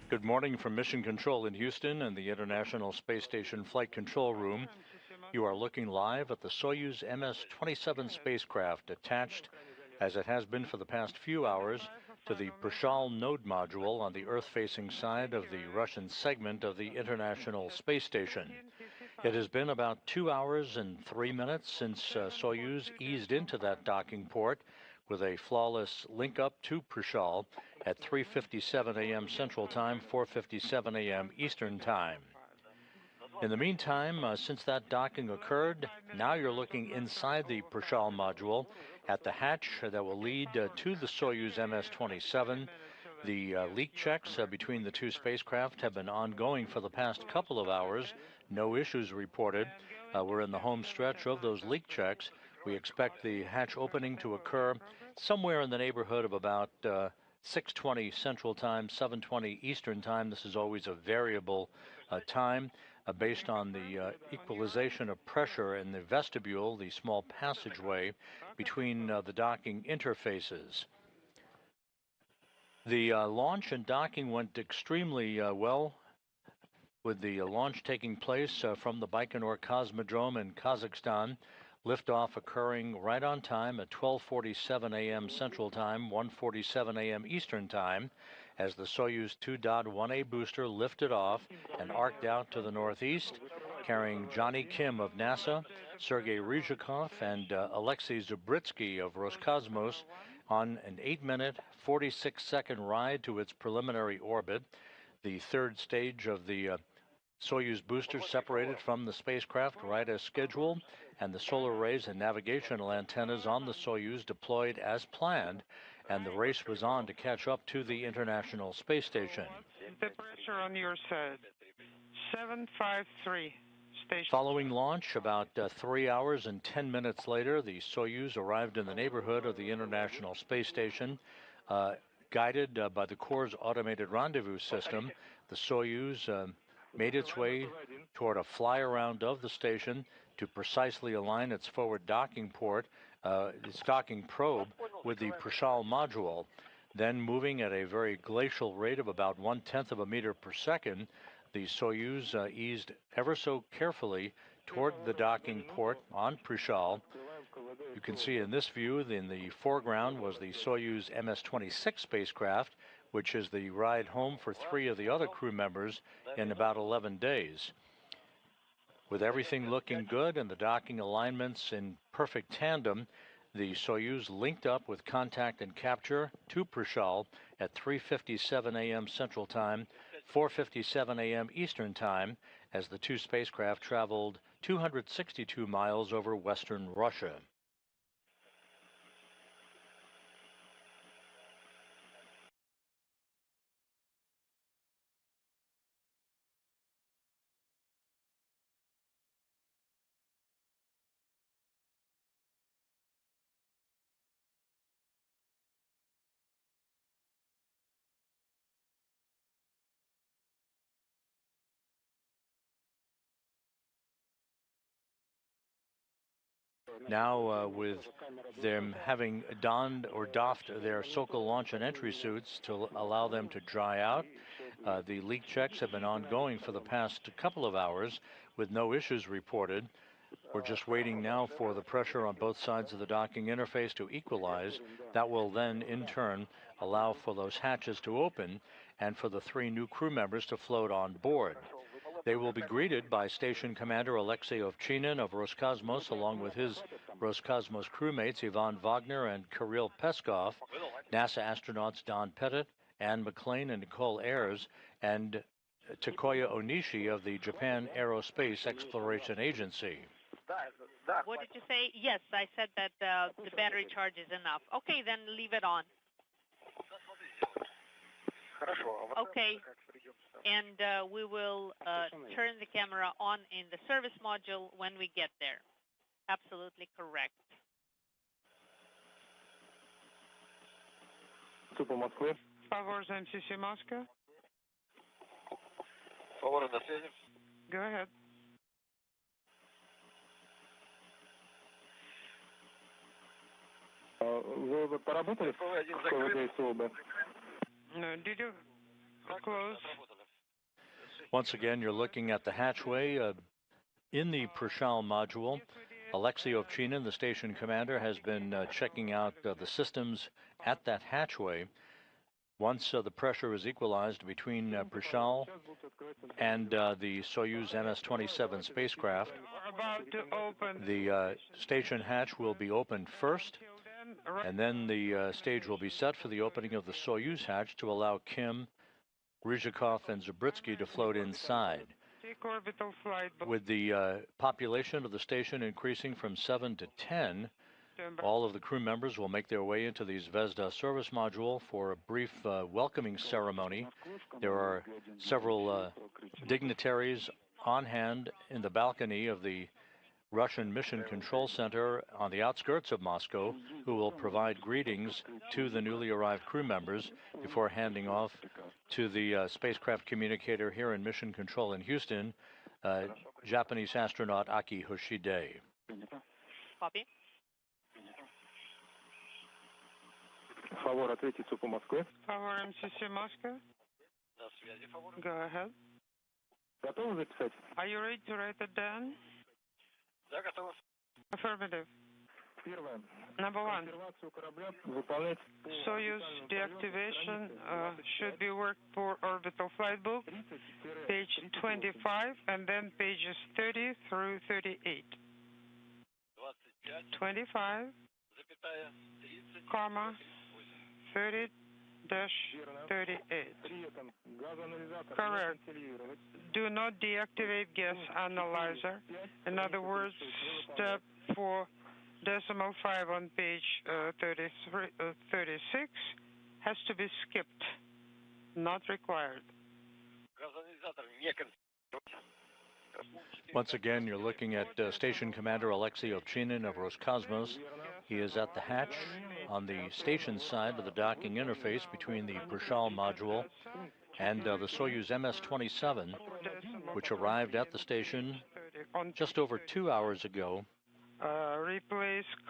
Good morning from Mission Control in Houston and the International Space Station Flight Control Room. You are looking live at the Soyuz MS-27 spacecraft attached, as it has been for the past few hours, to the Prishal node module on the Earth-facing side of the Russian segment of the International Space Station. It has been about 2 hours and 3 minutes since Soyuz eased into that docking port with a flawless link-up to Prishal at 3:57 a.m. Central Time, 4:57 a.m. Eastern Time. In the meantime, since that docking occurred, now you're looking inside the Prishal module at the hatch that will lead to the Soyuz MS-27. The leak checks between the two spacecraft have been ongoing for the past couple of hours. No issues reported. We're in the home stretch of those leak checks. We expect the hatch opening to occur somewhere in the neighborhood of about 6:20 Central Time, 7:20 Eastern Time. This is always a variable time based on the equalization of pressure in the vestibule, the small passageway between the docking interfaces. The launch and docking went extremely well, with the launch taking place from the Baikonur Cosmodrome in Kazakhstan. Liftoff occurring right on time at 12:47 a.m. Central Time, 1:47 a.m. Eastern Time, as the Soyuz 2.1A booster lifted off and arced out to the northeast, carrying Johnny Kim of NASA, Sergei Ryzhikov, and Alexei Zubritsky of Roscosmos on an 8-minute, 46-second ride to its preliminary orbit. The third stage of the Soyuz booster separated from the spacecraft right as scheduled, and the solar arrays and navigational antennas on the Soyuz deployed as planned, and the race was on to catch up to the International Space Station. The pressure on your side, 753. Following launch, about 3 hours and 10 minutes later, the Soyuz arrived in the neighborhood of the International Space Station. Guided by the Corps' automated rendezvous system, the Soyuz made its way toward a fly-around of the station to precisely align its forward docking port, its docking probe, with the Prishal module. Then, moving at a very glacial rate of about 1/10 of a meter per second, the Soyuz eased ever so carefully toward the docking port on Prishal. You can see in this view, in the foreground was the Soyuz MS-26 spacecraft, which is the ride home for 3 of the other crew members in about 11 days. With everything looking good and the docking alignments in perfect tandem, the Soyuz linked up with contact and capture to Prishal at 3:57 a.m. Central Time, 4:57 a.m. Eastern Time, as the two spacecraft traveled 262 miles over western Russia. Now, with them having donned or doffed their Sokol launch and entry suits to allow them to dry out, the leak checks have been ongoing for the past couple of hours with no issues reported. We're just waiting now for the pressure on both sides of the docking interface to equalize. That will then, in turn, allow for those hatches to open and for the 3 new crew members to float on board. They will be greeted by Station Commander Alexei Ovchinin of Roscosmos, along with his Roscosmos crewmates Ivan Wagner and Kirill Peskov, NASA astronauts Don Pettit, Anne McLean, and Nicole Ayers, and Takoya Onishi of the Japan Aerospace Exploration Agency. What did you say? Yes, I said that the battery charge is enough. Okay, then leave it on. Okay, and we will turn the camera on in the service module when we get there. Absolutely correct. Favor MCC Moscow. Go ahead. Вы поработали в КВД СОБ? Did you Close. Once again, you're looking at the hatchway in the Prishal module. Alexei Ovchinin, the station commander, has been checking out the systems at that hatchway. Once the pressure is equalized between Prishal and the Soyuz MS-27 spacecraft, the station hatch will be opened first, and then the stage will be set for the opening of the Soyuz hatch to allow Kim, Ryzhikov, and Zabritsky to float inside. With the population of the station increasing from 7 to 10, all of the crew members will make their way into the Zvezda service module for a brief welcoming ceremony. There are several dignitaries on hand in the balcony of the Russian Mission Control Center on the outskirts of Moscow, who will provide greetings to the newly arrived crew members before handing off to the spacecraft communicator here in Mission Control in Houston, Japanese astronaut Aki Hoshide. Copy. Favor, ответить по Москве. Favor, MCC Moscow. Go ahead. Готовы записать? Are you ready to write it down? Да, готово. Affirmative. Первое. Number one, Консервацию корабля выполнять. Soyuz deactivation should be worked for orbital flight book, page 25, and then pages 30 through 38. 25, comma, 30-38. Correct. Do not deactivate gas analyzer. In other words, step 4.5 on page 36 has to be skipped, not required. Once again, you're looking at Station Commander Alexei Ovchinin of Roscosmos. He is at the hatch on the station side of the docking interface between the Prishal module and the Soyuz MS-27, which arrived at the station just over 2 hours ago,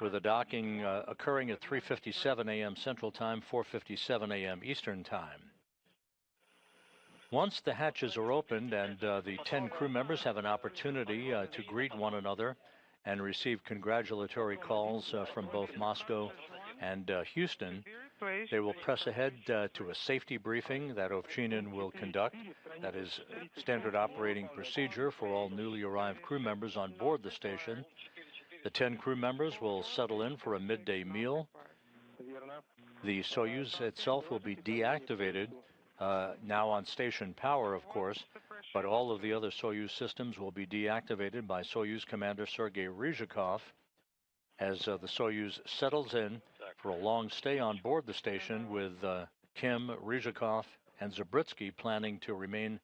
with the docking occurring at 3:57 a.m. Central Time, 4:57 a.m. Eastern Time. Once the hatches are opened and the 10 crew members have an opportunity to greet one another and receive congratulatory calls from both Moscow and Houston, they will press ahead to a safety briefing that Ovchinin will conduct. That is standard operating procedure for all newly arrived crew members on board the station. The 10 crew members will settle in for a midday meal. The Soyuz itself will be deactivated, now on station power, of course, but all of the other Soyuz systems will be deactivated by Soyuz Commander Sergei Ryzhikov as the Soyuz settles in for a long stay on board the station, with Kim, Ryzhikov, and Zabritsky planning to remain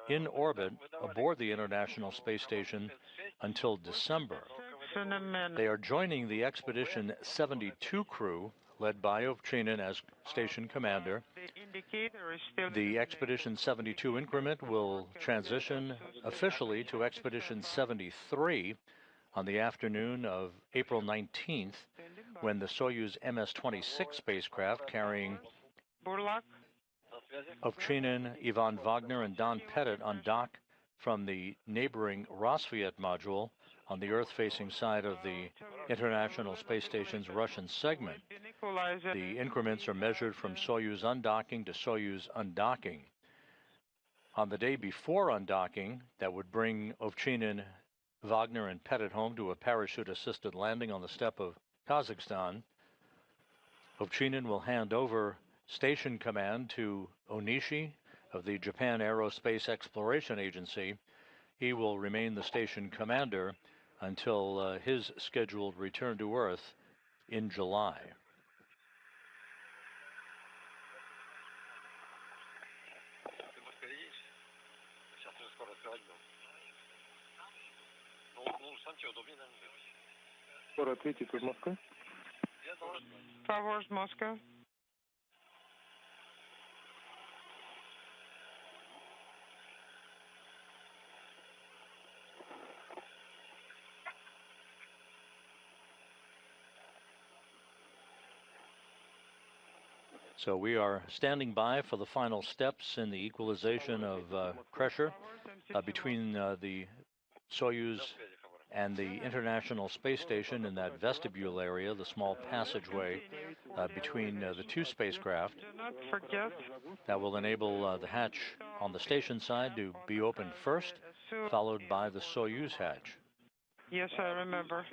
in orbit aboard the International Space Station until December. They are joining the Expedition 72 crew, led by Ovchinin as station commander. The Expedition 72 increment will transition officially to Expedition 73 on the afternoon of April 19th, when the Soyuz MS-26 spacecraft carrying Ovchinin, Ivan Wagner, and Don Pettit undock from the neighboring Rosviet module on the Earth-facing side of the International Space Station's Russian segment. The increments are measured from Soyuz undocking to Soyuz undocking. On the day before undocking, that would bring Ovchinin, Wagner, and Pettit home to a parachute-assisted landing on the steppe of Kazakhstan. Ovchinin will hand over station command to Onishi of the Japan Aerospace Exploration Agency. He will remain the station commander until his scheduled return to Earth in July. Favor, Moscow. So we are standing by for the final steps in the equalization of pressure between the Soyuz and the International Space Station in that vestibule area, the small passageway between the two spacecraft. Do not forget That will enable the hatch on the station side to be opened first, followed by the Soyuz hatch. Yes, I remember.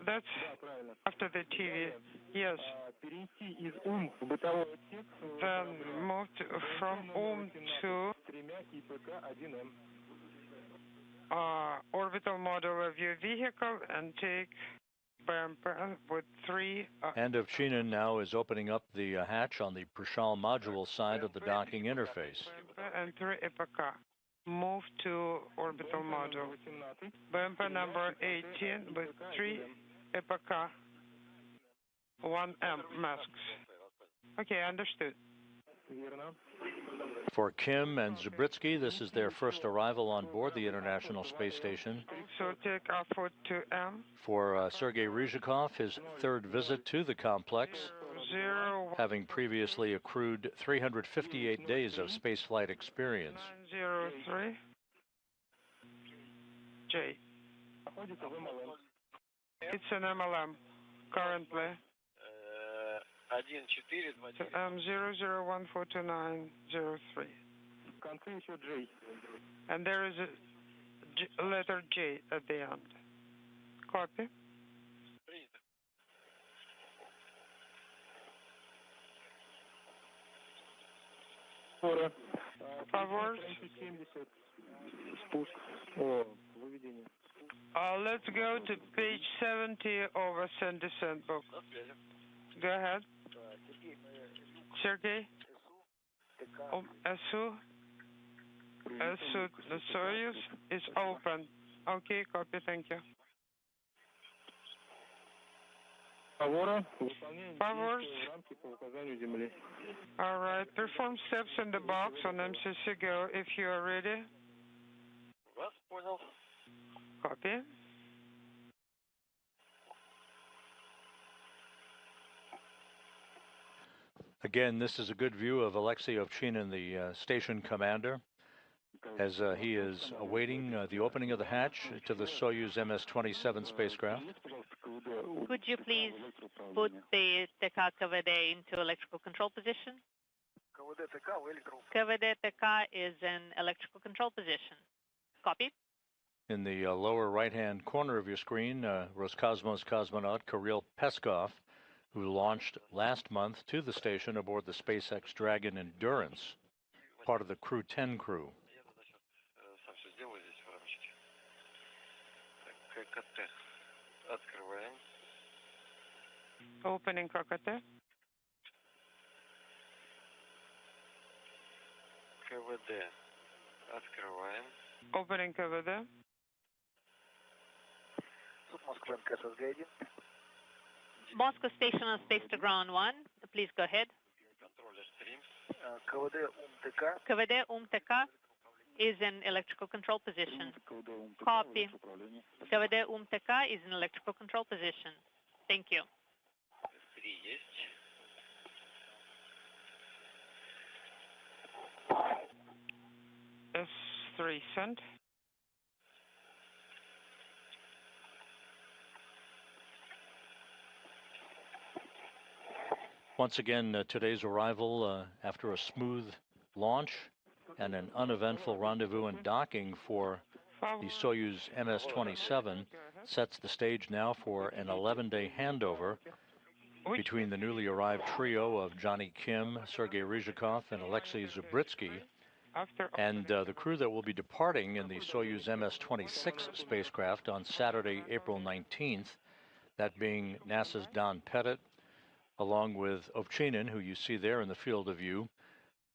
That's after the TV. Yes. Then moved from to orbital model of your vehicle and take BMP with 3. And Ovchinin now is opening up the hatch on the Prishal module side of the docking interface. And 3 EPK. Move to orbital module. BMP number 18 with 3 EPK 1M masks. Okay, understood. For Kim and Zabritsky, this is their first arrival on board the International Space Station. So take off for 2M. For Sergei Ryzhikov, his third visit to the complex, having previously accrued 358 days of spaceflight experience. 903 J. It's an MLM currently. M00142903. And there is a letter J at the end. Copy. Forward. Let's go to page 70 of Ascend Descent book. Go ahead. Sergey? SU? The Soyuz is open. Okay, copy, thank you. Forward. All right, perform steps in the box on MCC Go if you are ready. Copy. Again, this is a good view of Alexei Ovchinin, the station commander, as he is awaiting the opening of the hatch to the Soyuz MS-27 spacecraft. Could you please put the TK KVD into electrical control position? KVD TK is in electrical control position. Copy. In the lower right-hand corner of your screen, Roscosmos cosmonaut Kirill Peskov, who launched last month to the station aboard the SpaceX Dragon Endurance, part of the Crew 10 crew. Opening KKT. КВД. Открываем. Opening KVD. Moscow Station on Space to Ground 1. Please go ahead. KVD TK is in electrical control position. Copy. KVD TK is in electrical control position. Thank you. S3 sent. Once again, today's arrival after a smooth launch and an uneventful rendezvous and docking for the Soyuz MS-27 sets the stage now for an 11-day handover between the newly arrived trio of Johnny Kim, Sergei Ryzhikov, and Alexei Zabritsky, and the crew that will be departing in the Soyuz MS-26 spacecraft on Saturday, April 19th, that being NASA's Don Pettit, along with Ovchinin, who you see there in the field of view,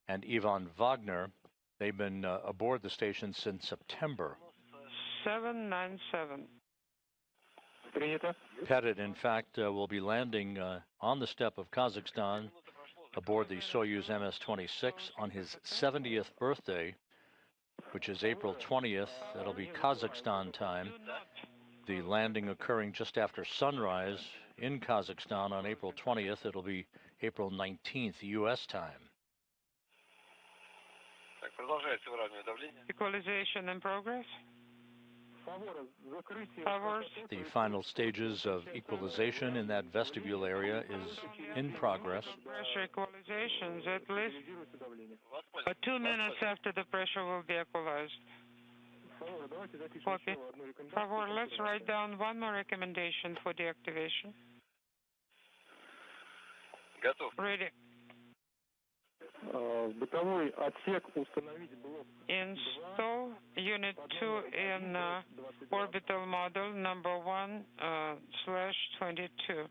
and Ivan Wagner. They've been aboard the station since September. 797. Pettit, in fact, will be landing on the steppe of Kazakhstan aboard the Soyuz MS-26 on his 70th birthday, which is April 20th. That'll be Kazakhstan time. the landing occurring just after sunrise in Kazakhstan on April 20th. It'll be April 19th, U.S. time. Так, продолжается выравнивание давления. Equalization in progress. Favors. The final stages of equalization in that vestibule area is in progress. Pressure equalizations at least 2 minutes after the pressure will be equalized. Copy. Favor, let's write down one more recommendation for deactivation. Готов. Ready. Install Unit 2 in orbital model number 1/22.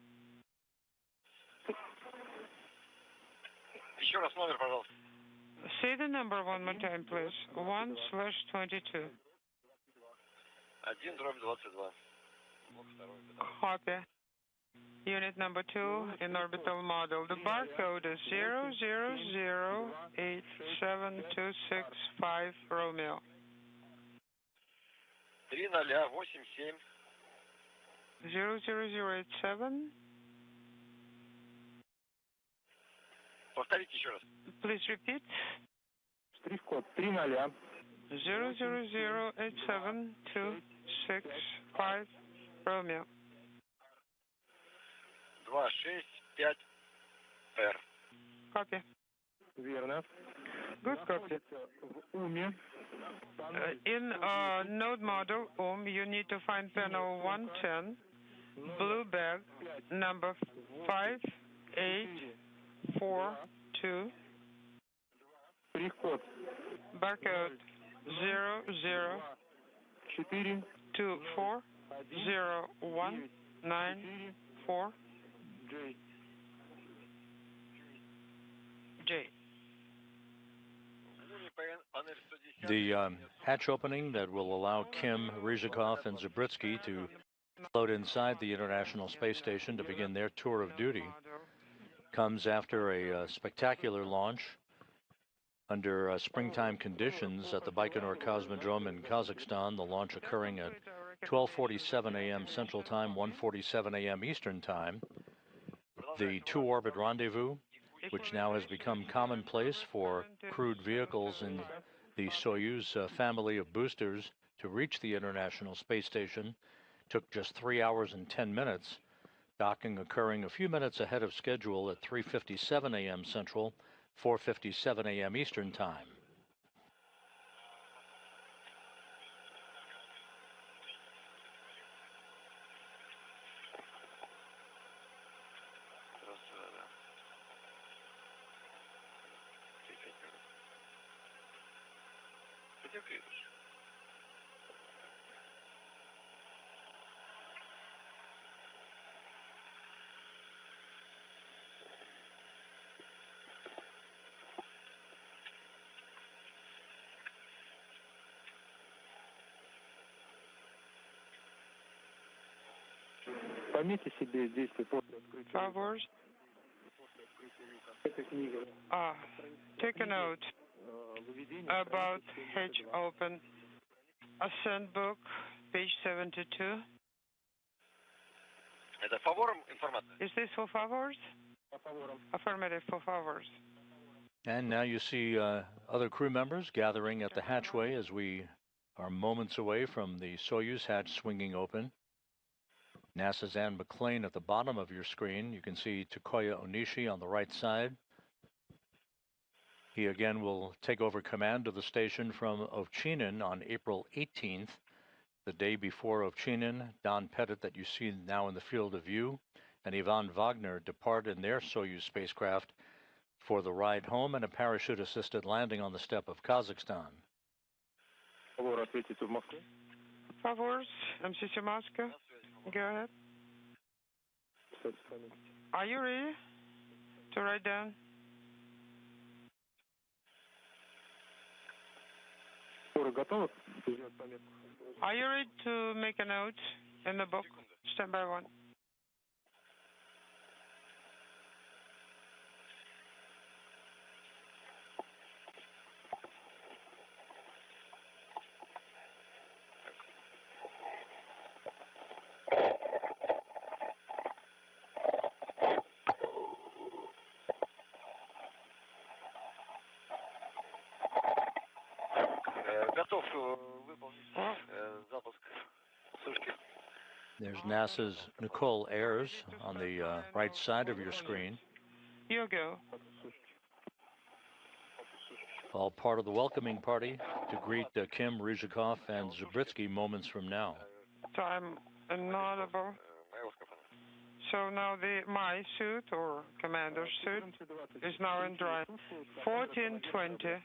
Еще раз номер, пожалуйста. Say the number one more time, please. 1/22. 1/22. Блок второй. Copy. Unit number 2 in orbital model. The barcode is 0008726 Romeo. 3087. 00087. Повторите еще раз. Please repeat. Штрих-код 30. 0008726 Romeo. 265R. Copy. Верно. Good copy. В УМе. In node model you need to find panel 110, blue bag, number 5842, Штрих-код barcode 4 00240194 J. J. The hatch opening that will allow Kim, Ryzhikov, and Zabritsky to float inside the International Space Station to begin their tour of duty comes after a spectacular launch under springtime conditions at the Baikonur Cosmodrome in Kazakhstan, the launch occurring at 12:47 a.m. Central Time, 1:47 a.m. Eastern Time. The two-orbit rendezvous, which now has become commonplace for crewed vehicles in the Soyuz family of boosters to reach the International Space Station, took just 3 hours and 10 minutes, docking occurring a few minutes ahead of schedule at 3:57 a.m. Central, 4:57 a.m. Eastern Time. Пометьте себе действие после открытия. Favors. Эта книга. Take a note about Hatch Open. Ascent book, page 72. Это фавором информация? Is this for favors? Affirmative, for favors. And now you see other crew members gathering at the hatchway as we are moments away from the Soyuz hatch swinging open. NASA's Ann McClain at the bottom of your screen. You can see Takuya Onishi on the right side. He again will take over command of the station from Ovchinin on April 18th, the day before Ovchinin. Don Pettit, that you see now in the field of view, and Ivan Wagner depart in their Soyuz spacecraft for the ride home and a parachute-assisted landing on the steppe of Kazakhstan. Favors, MCC Moscow. Go ahead. Are you ready to write down? Are you ready to make a note in the book? Stand by one. Готов выполнить запуск сушки. There's NASA's Nicole Ayers on the right side of your screen. You go. All part of the welcoming party to greet Kim, Ryzhikov, and Zabritsky moments from now. Time inaudible. So now my suit or commander's suit is now in dry. 1420.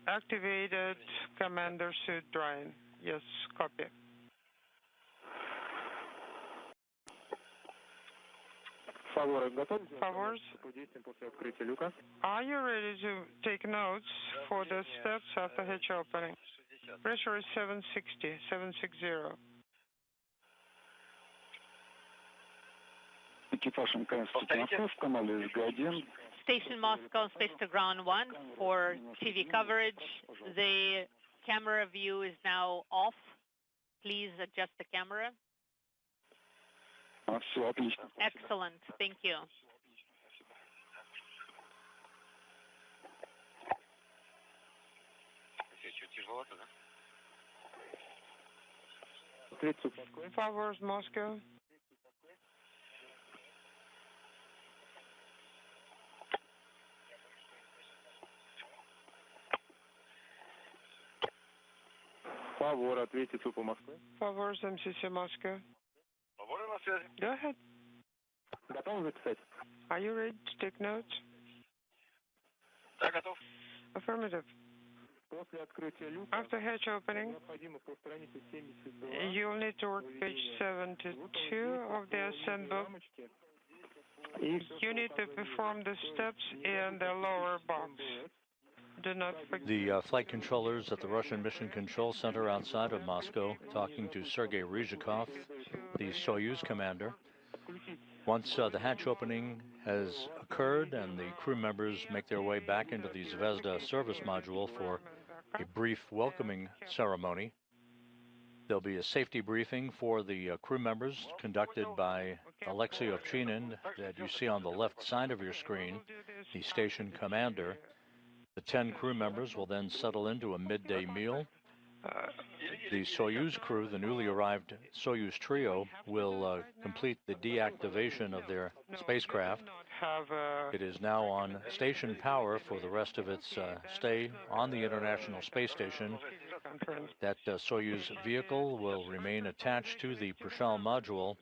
Activated commander suit drying. Yes, copy. Favors. Are you ready to take notes for the steps after hatch opening? Pressure is 760. Station Moscow, space to ground 1 for TV coverage. The camera view is now off. Please adjust the camera. Excellent. Thank you. Favors, Moscow. Favor, ответить по Москве. Favors, MCC Moscow. Фаворы на связи. Go ahead. Готовы записать? Are you ready to take notes? Да, готов. Affirmative. После открытия люка After hatch opening, необходимо по странице 72 you'll need to work page 72 of the ascent book. You need to perform the steps in the lower box. Do not forget. The flight controllers at the Russian Mission Control Center outside of Moscow talking to Sergei Ryzhikov, the Soyuz commander. Once the hatch opening has occurred and the crew members make their way back into the Zvezda service module for a brief welcoming ceremony, there'll be a safety briefing for the crew members conducted by Alexei Ovchinin that you see on the left side of your screen, the station commander. The 10 crew members will then settle into a midday meal. The Soyuz crew, the newly arrived Soyuz trio, will complete the deactivation of their spacecraft. It is now on station power for the rest of its stay on the International Space Station. That Soyuz vehicle will remain attached to the Prashal module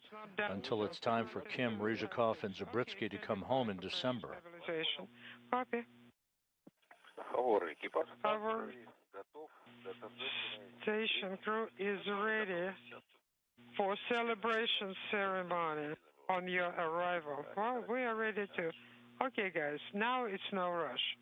until it's time for Kim, Ryzhikov, and Zabritsky to come home in December. Copy. Our station crew is ready for celebration ceremony on your arrival. Well, we are ready to. Okay, guys, now it's no rush.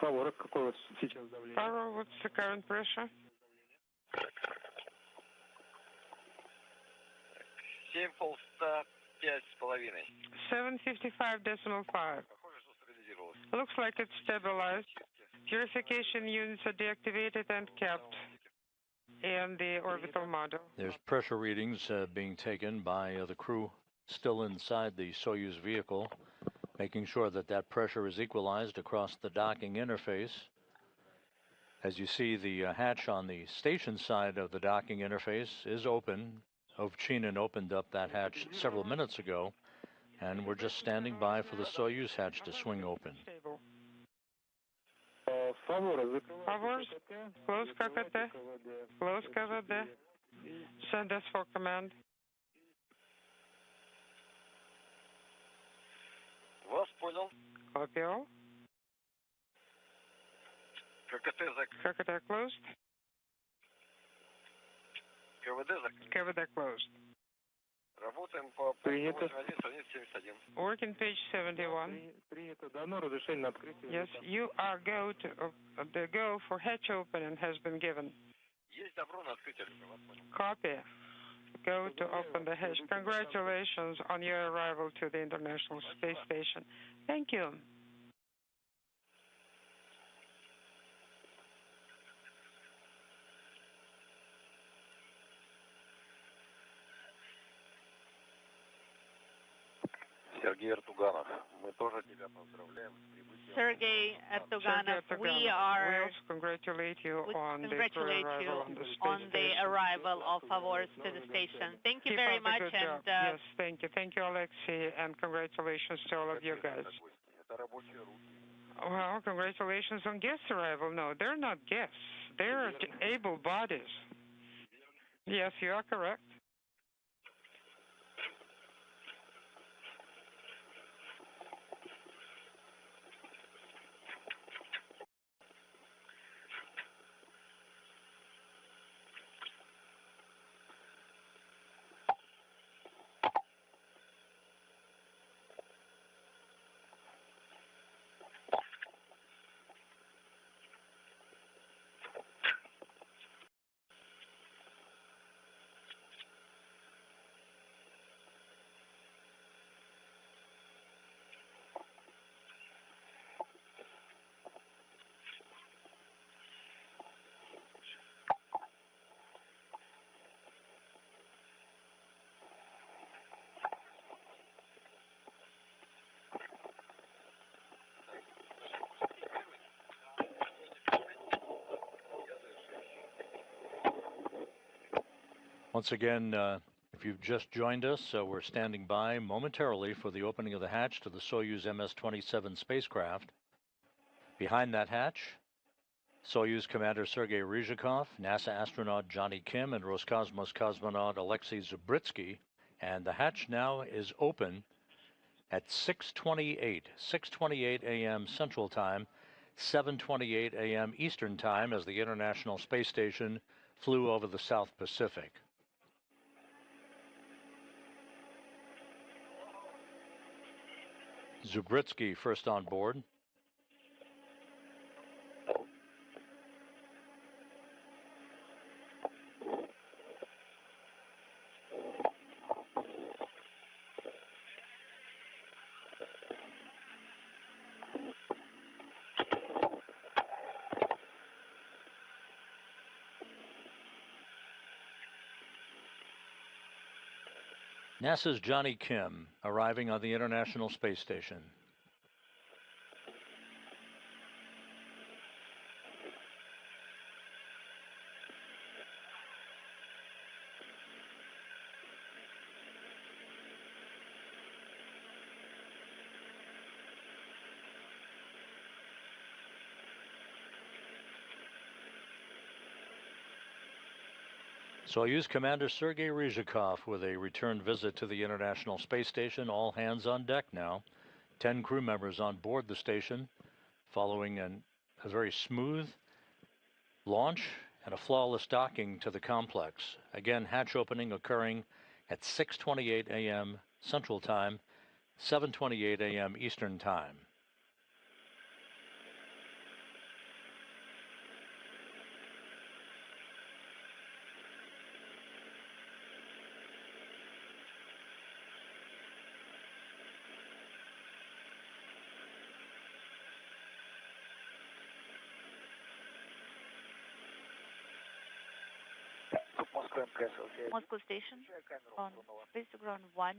Favor, какое у вас сейчас давление? Farrell, what's the current pressure? 7,5,5,5. 755.5. Похоже, что стабилизировалось. Looks like it's stabilized. Purification units are deactivated and kept in the orbital module. There's pressure readings being taken by the crew still inside the Soyuz vehicle, making sure that that pressure is equalized across the docking interface. As you see, the hatch on the station side of the docking interface is open. Ovchinin opened up that hatch several minutes ago, and we're just standing by for the Soyuz hatch to swing open. Favors, close KKT, close KVD, send us for command. Вас понял. Copy all. ККТ закрыт. KKT closed, КВД закрыт. KVD closed. Работаем по Принято. 81, страница 71. Working page 71. Принято. Дано разрешение на открытие. Yes, you are the go for hatch opening has been given. Есть добро на открытие люка, вас понял. Copy. Go to open the hatch. Congratulations on your arrival to the International Space Station. Thank you. Сергей Артуганов, мы тоже тебя поздравляем с прибытием. Sergey Erdoganov, we We are also congratulate you we on the congratulate you arrival on the space on the station. arrival of Favors to the station. Thank you Keep very up the much, good and job. Yes, thank you. Thank you, Alexei, and congratulations to all of you guys. Это рабочие руки. Well, congratulations on guest arrival. No, they're not guests. They're able bodies. Yes, you are correct. Once again, if you've just joined us, we're standing by momentarily for the opening of the hatch to the Soyuz MS-27 spacecraft. Behind that hatch, Soyuz Commander Sergei Ryzhikov, NASA astronaut Johnny Kim, and Roscosmos cosmonaut Alexei Zubritsky. And the hatch now is open at 6:28 a.m. Central Time, 7:28 a.m. Eastern Time, as the International Space Station flew over the South Pacific. Zubritsky first on board. NASA's Johnny Kim arriving on the International Space Station. Soyuz Commander Sergei Ryzhikov with a return visit to the International Space Station. All hands on deck now. 10 crew members on board the station, following a very smooth launch and a flawless docking to the complex. Again, hatch opening occurring at 6:28 a.m. Central Time, 7:28 a.m. Eastern Time. Moscow Station on space ground 1.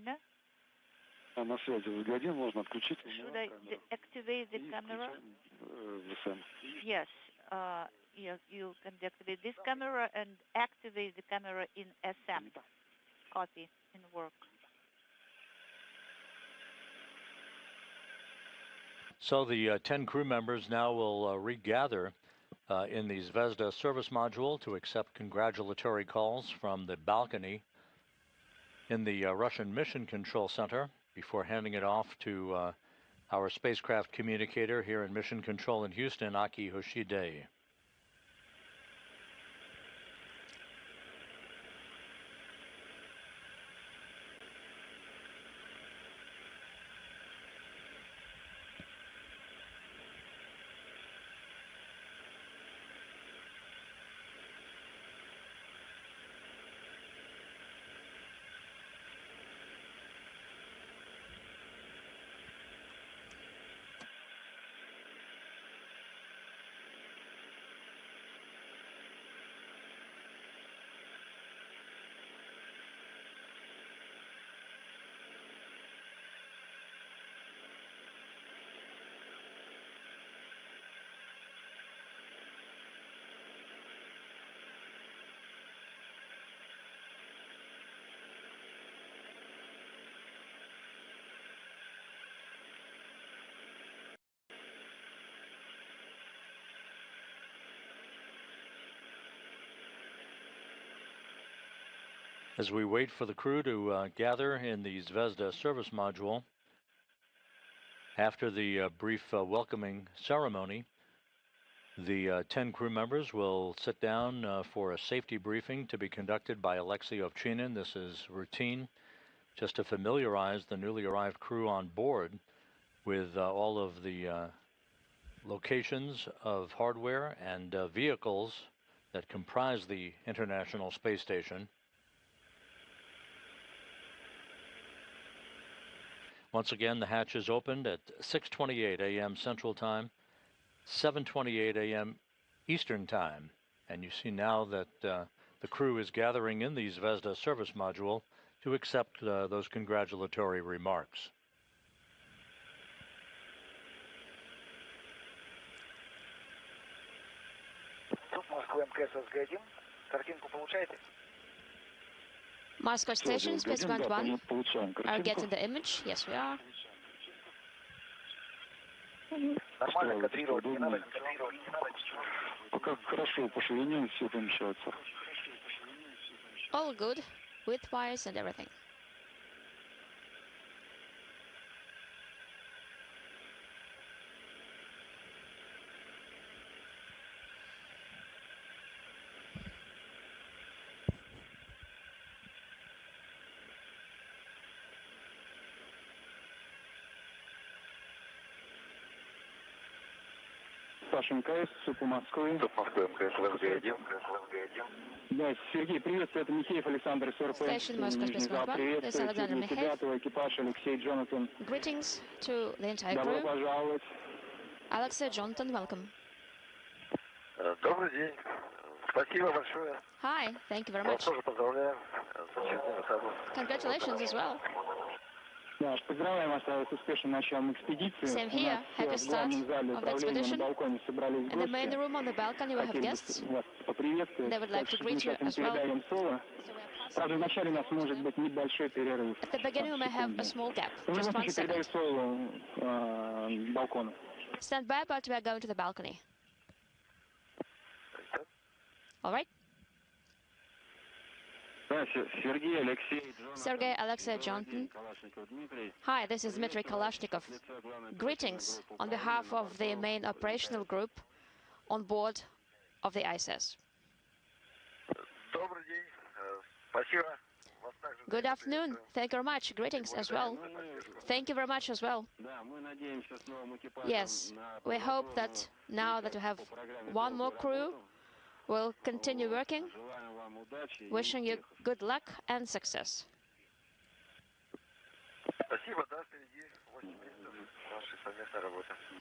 На связи господин, можно отключить. Should I deactivate the camera? ВСМ. Yes. Yes, you can deactivate this camera and activate the camera in SM. Copy, in work. So the 10 crew members now will regather in the Zvezda service module to accept congratulatory calls from the balcony in the Russian Mission Control Center before handing it off to our spacecraft communicator here in Mission Control in Houston, Aki Hoshide. As we wait for the crew to gather in the Zvezda service module, after the brief welcoming ceremony, the 10 crew members will sit down for a safety briefing to be conducted by Alexei Ovchinin. This is routine, just to familiarize the newly arrived crew on board with all of the locations of hardware and vehicles that comprise the International Space Station. Once again, the hatch is opened at 6:28 a.m. Central Time, 7:28 a.m. Eastern Time. And you see now that the crew is gathering in the Zvezda service module to accept those congratulatory remarks. Moscow Station, Spaceground 1. Are we getting the image? Yes, we are. All good, width-wise and everything. МКС, СУП Москвы. СУП Москвы, МКС, ЛСГ-1. Да, Сергей, приветствую, это Михеев Александр, СРП. Station Moscow Spaceground 1. This is Alexander Mikheyev. Экипаж Алексей Джонатан. Greetings to the entire Добро crew. пожаловать. Alexei Jonathan, welcome. Добрый день. Спасибо большое. Hi, thank you very much. Вас тоже поздравляем с очередным этапом. Congratulations as well. Да, поздравляем вас с успешным началом экспедиции. Same here. Happy start of the expedition. In the main room on the balcony we have guests. They would like to greet you as well. Правда, вначале у нас может быть небольшой перерыв. At the beginning we may have a small gap, just 1 second. Балкона. Stand by, but we are going to the balcony. All right. Sergei Alexei Jonathan. Hi, this is Dmitry Kalashnikov. Greetings on behalf of the main operational group on board of the ISS. Good afternoon. Thank you very much. Greetings as well. Thank you very much as well. Yes, we hope that now that we have one more crew, we'll continue working. Wishing you good luck and success.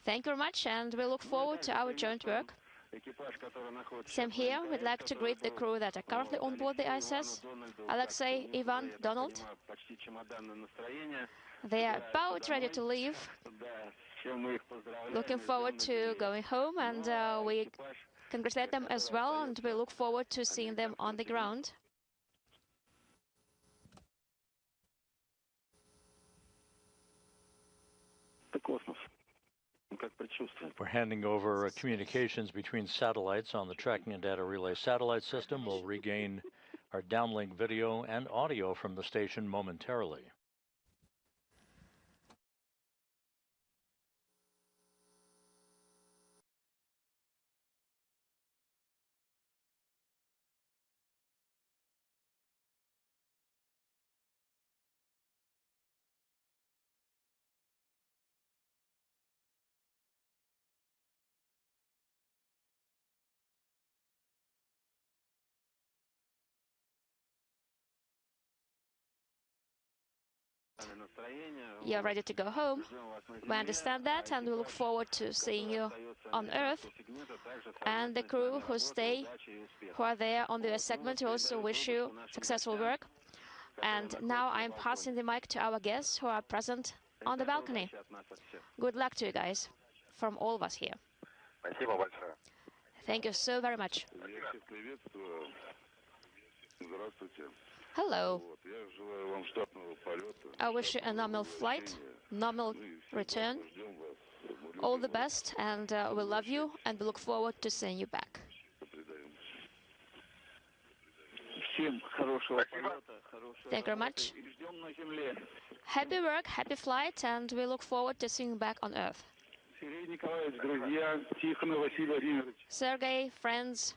Thank you very much, and we look forward to our joint work. Same here. We'd like to greet the crew that are currently on board the ISS. Alexei, Ivan, Donald. They are about ready to leave. Looking forward to going home, and we congratulate them as well, and we look forward to seeing them on the ground. We're handing over communications between satellites on the tracking and data relay satellite system. We'll regain our downlink video and audio from the station momentarily. You're ready to go home. We understand that, and we look forward to seeing you on Earth. And the crew who are there on the US segment, we also wish you successful work. And now I'm passing the mic to our guests who are present on the balcony. Good luck to you guys, from all of us here. Thank you so very much. Hello. I wish you a normal flight, normal return. All the best, and we love you, and we look forward to seeing you back. Thank you very much. Happy work, happy flight, and we look forward to seeing you back on Earth. Sergey, friends.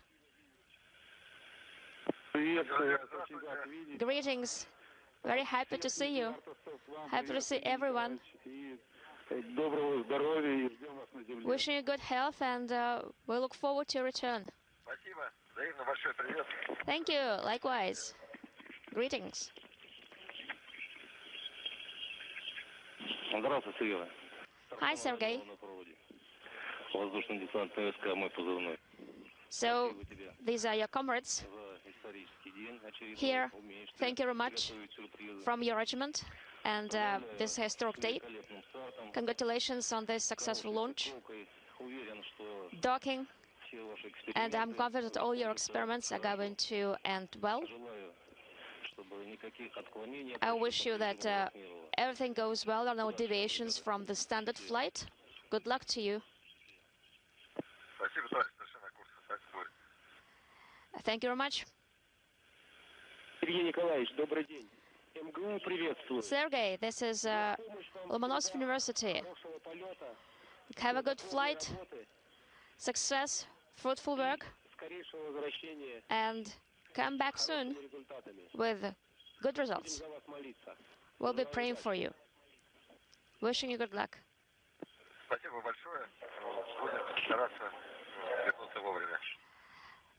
Greetings. Very happy to see you. Happy to see everyone. Wishing you good health, and we look forward to your return. Thank you. Likewise. Greetings. Hi, Sergey. So, these are your comrades here. Thank you very much from your regiment and this historic day. Congratulations on this successful launch, docking, and I'm confident that all your experiments are going to end well. I wish you that everything goes well, and no deviations from the standard flight. Good luck to you. Thank you very much. Sergey, this is Lomonosov University. Have a good flight, success, fruitful work, and come back soon with good results. We'll be praying for you. Wishing you good luck.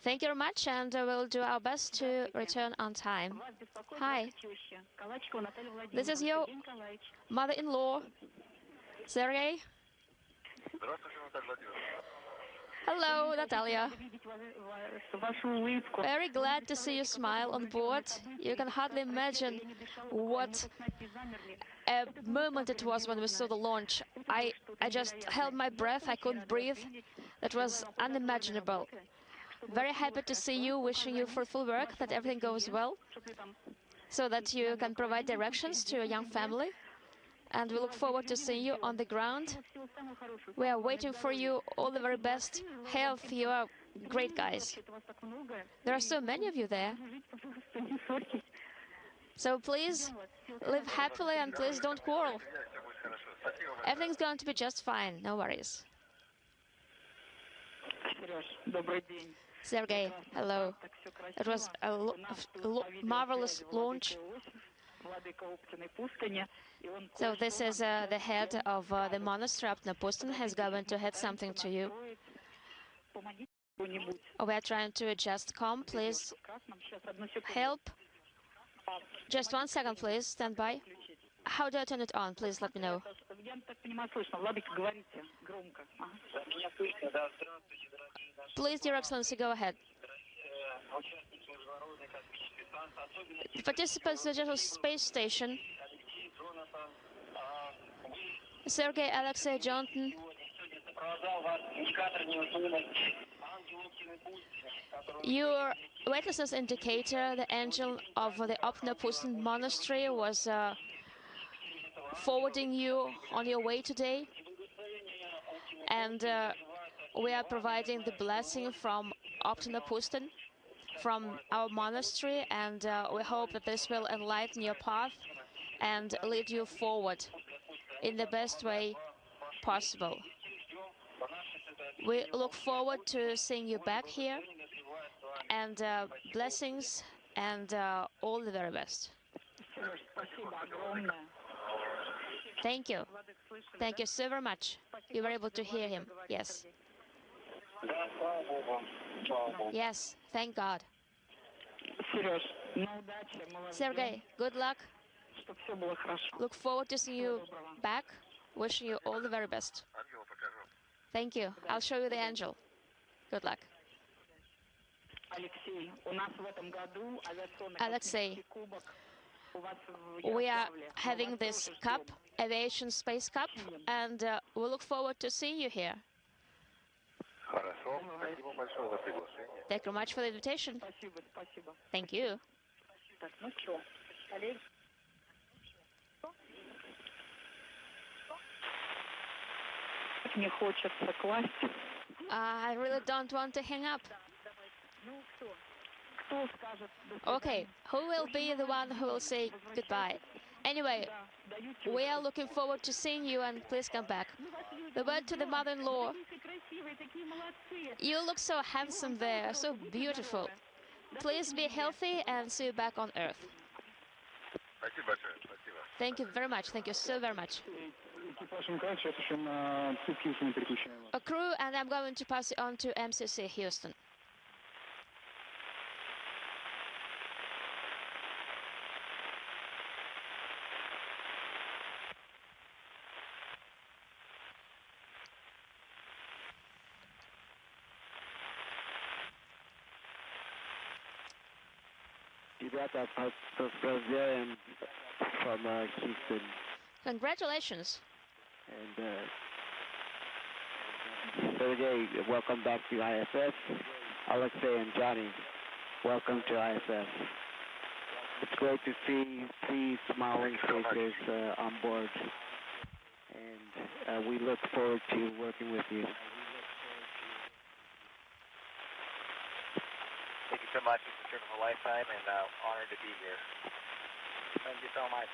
Thank you very much, and we'll do our best to return on time. Hi. This is your mother-in-law, Sergey. Hello, Natalia. Very glad to see you smile on board. You can hardly imagine what a moment it was when we saw the launch. I just held my breath. I couldn't breathe. That was unimaginable. Very happy to see you, wishing you fruitful work, that everything goes well, so that you can provide directions to your young family. And we look forward to seeing you on the ground. We are waiting for you. All the very best health. You are great guys. There are so many of you there. So please live happily and please don't quarrel. Everything's going to be just fine. No worries. Sergey, hello. It was a marvelous launch. So this is the head of the monastery up Pustin, has going to head something to you. We are trying to adjust comm. Please help. Just 1 second, please. Stand by. How do I turn it on? Please let me know. Please, Your Excellency, go ahead. The participants of the International Space Station, Sergey, Alexei, Jonathan, Your weightlessness indicator, the angel of the Opnapusten monastery, was forwarding you on your way today. And we are providing the blessing from Opnapusten, from our monastery, and we hope that this will enlighten your path and lead you forward in the best way possible. We look forward to seeing you back here, and blessings and all the very best. Thank you. Thank you so very much. You were able to hear him. Yes. Yes, thank God. Sergey, good luck. Look forward to seeing you back. Wishing you all the very best. Thank you. I'll show you the angel. Good luck. Alexei, we are having this cup, Aviation Space Cup, and we look forward to seeing you here. Thank you very much for the invitation. Thank you. I really don't want to hang up. Okay, who will be the one who will say goodbye? Anyway, we are looking forward to seeing you, and please come back. The word to the mother-in-law. You look so handsome there, so beautiful. Please be healthy and see you back on Earth. Thank you very much. Thank you so very much. A crew, and I'm going to pass it on to MCC Houston. From Houston. Congratulations. And Sergey, welcome back to ISS. Alexei and Johnny, welcome to ISS. It's great to see three smiling faces on board, and we look forward to working with you. Thank you so much. It's a trip of a lifetime, and honored to be here. Thank you so much.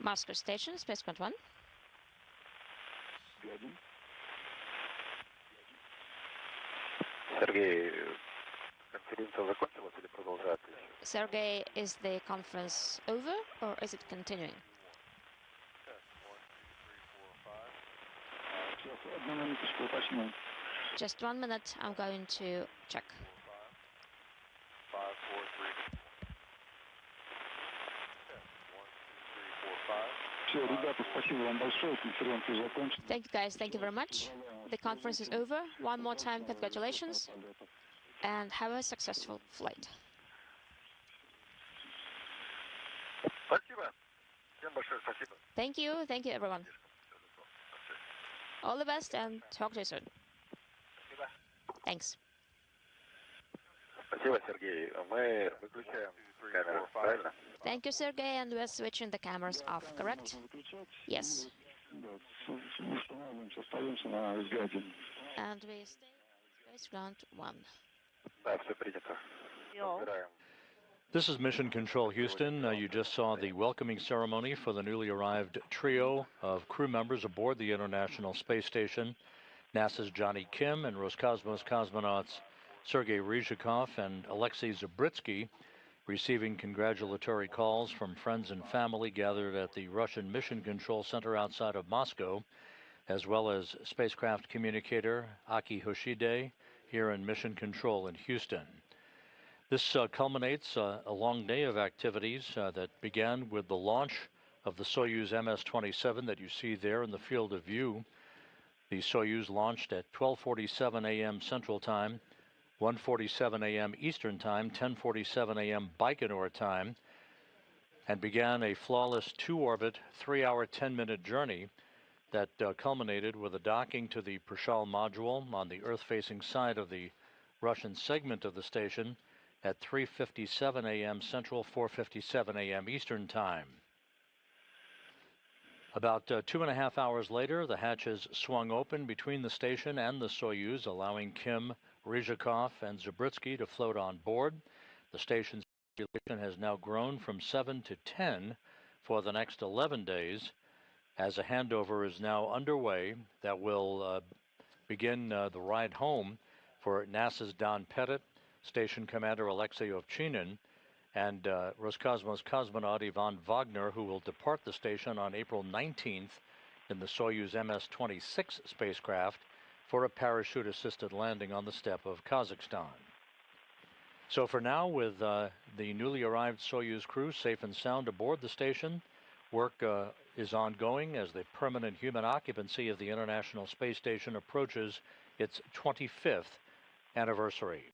Moscow Station, Spaceport 1. Sergey, is the conference over or is it continuing? Just 1 minute, I'm going to check. Thank you guys, thank you very much. The conference is over. One more time, congratulations and have a successful flight. Thank you everyone. All the best and talk to you soon. Thanks. Thank you, Sergey, and we're switching the cameras off, correct? Yes. And we stay space ground 1. This is Mission Control Houston. You just saw the welcoming ceremony for the newly arrived trio of crew members aboard the International Space Station. NASA's Johnny Kim and Roscosmos cosmonauts Sergei Ryzhikov and Alexei Zabritsky receiving congratulatory calls from friends and family gathered at the Russian Mission Control Center outside of Moscow, as well as spacecraft communicator Aki Hoshide here in Mission Control in Houston. This culminates a long day of activities that began with the launch of the Soyuz MS-27 that you see there in the field of view. The Soyuz launched at 12:47 a.m. Central Time, 1:47 a.m. Eastern Time, 10:47 a.m. Baikonur Time, and began a flawless two-orbit, 3-hour, 10-minute journey that culminated with a docking to the Prishal module on the Earth-facing side of the Russian segment of the station at 3:57 a.m. Central, 4:57 a.m. Eastern Time. About 2.5 hours later, the hatches swung open between the station and the Soyuz, allowing Kim, Ryzhikov, and Zabritsky to float on board. The station's population has now grown from 7 to 10 for the next 11 days, as a handover is now underway that will begin the ride home for NASA's Don Pettit, Station Commander Alexei Ovchinin, and Roscosmos cosmonaut Ivan Wagner, who will depart the station on April 19th in the Soyuz MS-26 spacecraft for a parachute-assisted landing on the steppe of Kazakhstan. So for now, with the newly arrived Soyuz crew safe and sound aboard the station, work is ongoing as the permanent human occupancy of the International Space Station approaches its 25th anniversary.